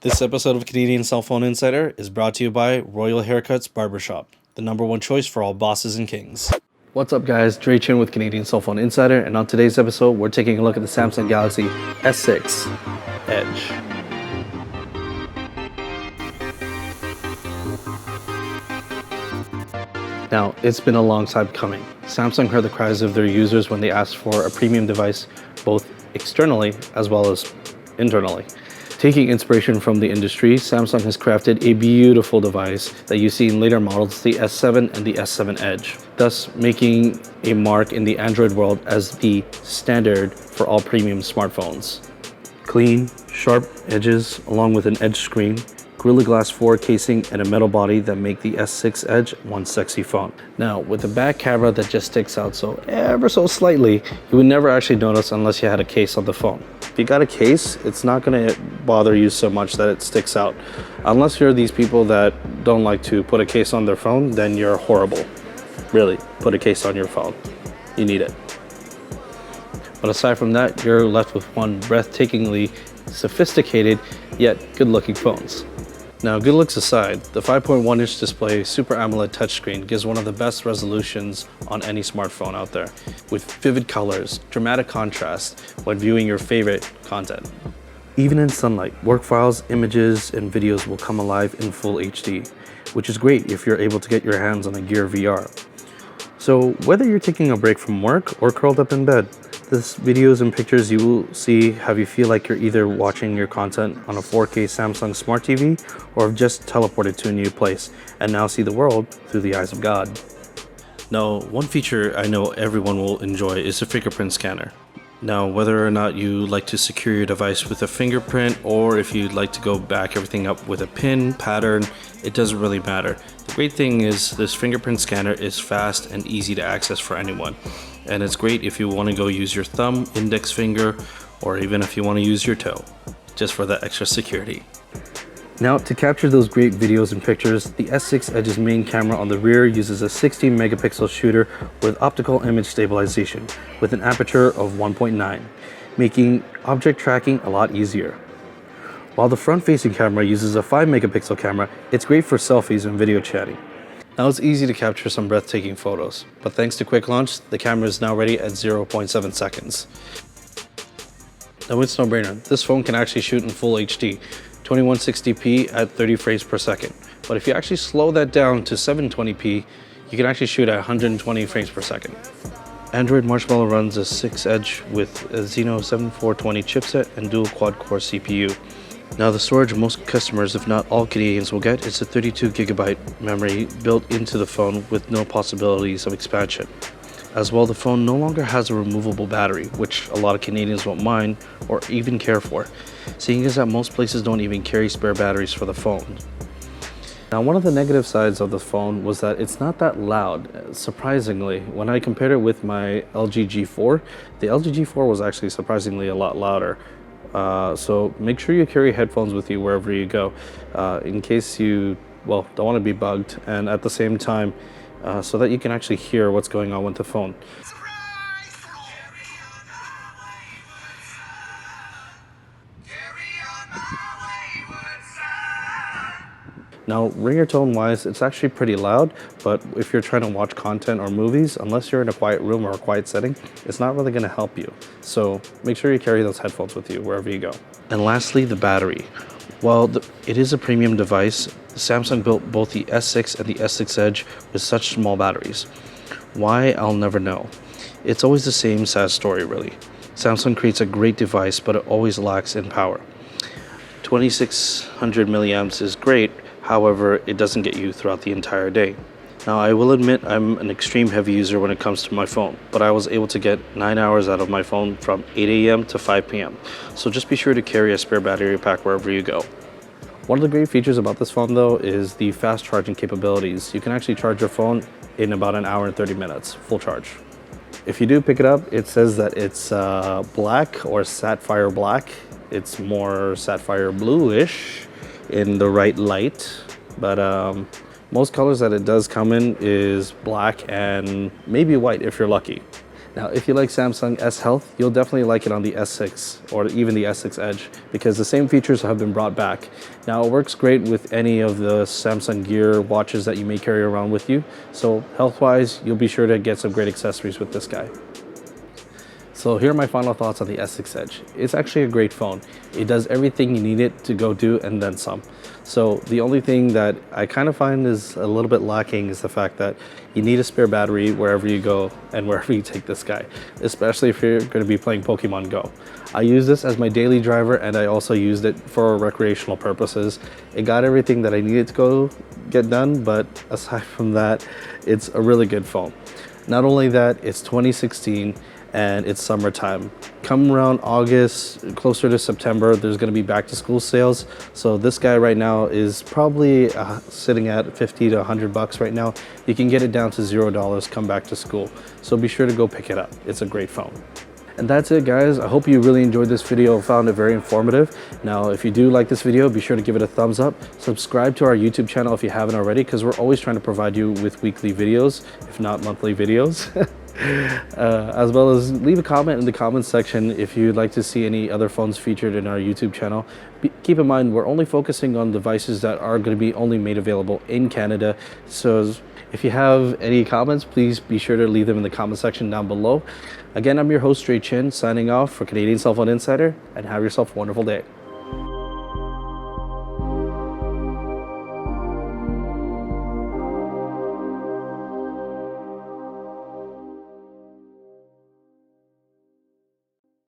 This episode of Canadian Cell Phone Insider is brought to you by Royal Haircuts Barbershop, the #1 choice for all bosses and kings. What's up guys, Dre Chin with Canadian Cell Phone Insider, and on today's episode we're taking a look at the Samsung Galaxy S6 Edge. Now, it's been a long time coming. Samsung heard the cries of their users when they asked for a premium device both externally as well as internally. Taking inspiration from the industry, Samsung has crafted a beautiful device that you see in later models, the S7 and the S7 Edge, thus making a mark in the Android world as the standard for all premium smartphones. Clean, sharp edges along with an edge screen, Gorilla Glass 4 casing, and a metal body that make the S6 Edge one sexy phone. Now, with the back camera that just sticks out so ever so slightly, you would never actually notice unless you had a case on the phone. If you got a case, it's not going to bother you so much that it sticks out. Unless you're these people that don't like to put a case on their phone, then you're horrible. Really, put a case on your phone. You need it. But aside from that, you're left with one breathtakingly sophisticated yet good-looking phones. Now, good looks aside, the 5.1-inch display Super AMOLED touchscreen gives one of the best resolutions on any smartphone out there, with vivid colors, dramatic contrast when viewing your favorite content. Even in sunlight, work files, images, and videos will come alive in full HD, which is great if you're able to get your hands on a Gear VR. So whether you're taking a break from work or curled up in bed, the videos and pictures you will see have you feel like you're either watching your content on a 4K Samsung Smart TV or have just teleported to a new place and now see the world through the eyes of God. Now, one feature I know everyone will enjoy is the Fingerprint Scanner. Now, whether or not you like to secure your device with a fingerprint or if you'd like to go back everything up with a pin, pattern, it doesn't really matter. The great thing is this fingerprint scanner is fast and easy to access for anyone. And it's great if you want to go use your thumb, index finger, or even if you want to use your toe, just for that extra security. Now, to capture those great videos and pictures, the S6 Edge's main camera on the rear uses a 16 megapixel shooter with optical image stabilization with an aperture of 1.9, making object tracking a lot easier. While the front-facing camera uses a 5 megapixel camera, it's great for selfies and video chatting. Now it's easy to capture some breathtaking photos, but thanks to quick launch, the camera is now ready at 0.7 seconds. Now it's no brainer, this phone can actually shoot in full HD, 2160p at 30 frames per second. But if you actually slow that down to 720p, you can actually shoot at 120 frames per second. Android Marshmallow runs a 6 Edge with a Adreno 7420 chipset and dual quad-core CPU. Now the storage most customers, if not all Canadians, will get is a 32GB memory built into the phone with no possibilities of expansion. As well, the phone no longer has a removable battery, which a lot of Canadians won't mind or even care for, seeing as that most places don't even carry spare batteries for the phone. Now, one of the negative sides of the phone was that it's not that loud. Surprisingly, when I compared it with my LG G4, the LG G4 was actually surprisingly a lot louder. So make sure you carry headphones with you wherever you go, in case you, don't want to be bugged, and at the same time, so that you can actually hear what's going on with the phone. Now, ringer tone wise, it's actually pretty loud, but if you're trying to watch content or movies, unless you're in a quiet room or a quiet setting, it's not really going to help you. So make sure you carry those headphones with you wherever you go. And lastly, the battery. While it is a premium device, Samsung built both the S6 and the S6 Edge with such small batteries. Why, I'll never know. It's always the same sad story, really. Samsung creates a great device, but it always lacks in power. 2600 milliamps is great, however, it doesn't get you throughout the entire day. Now, I will admit I'm an extreme heavy user when it comes to my phone, but I was able to get 9 hours out of my phone from 8 a.m. to 5 p.m. So just be sure to carry a spare battery pack wherever you go. One of the great features about this phone though is the fast charging capabilities. You can actually charge your phone in about an hour and 30 minutes, full charge. If you do pick it up, it says that it's black or sapphire black. It's more sapphire bluish in the right light, but most colors that it does come in is black and maybe white if you're lucky. Now, if you like Samsung S Health, you'll definitely like it on the S6 or even the S6 Edge because the same features have been brought back. Now, it works great with any of the Samsung Gear watches that you may carry around with you. So health-wise, you'll be sure to get some great accessories with this guy. So here are my final thoughts on the S6 Edge. It's actually a great phone. It does everything you need it to go do and then some. So the only thing that I kind of find is a little bit lacking is the fact that you need a spare battery wherever you go and wherever you take this guy, especially if you're going to be playing Pokemon Go. I use this as my daily driver and I also used it for recreational purposes. It got everything that I needed to get done, but aside from that, it's a really good phone. Not only that, it's 2016 and it's summertime. Come around August, closer to September, there's going to be back to school sales. So this guy right now is probably sitting at 50 to 100 bucks right now. You can get it down to $0 come back to school. So be sure to go pick it up. It's a great phone. And that's it, guys. I hope you really enjoyed this video and found it very informative. Now, if you do like this video, be sure to give it a thumbs up. Subscribe to our YouTube channel if you haven't already, because we're always trying to provide you with weekly videos, if not monthly videos. As well as leave a comment in the comments section if you'd like to see any other phones featured in our YouTube channel. Keep in mind, we're only focusing on devices that are going to be only made available in Canada. So if you have any comments, please be sure to leave them in the comment section down below. Again, I'm your host, Ray Chin, signing off for Canadian Cell Phone Insider, and have yourself a wonderful day.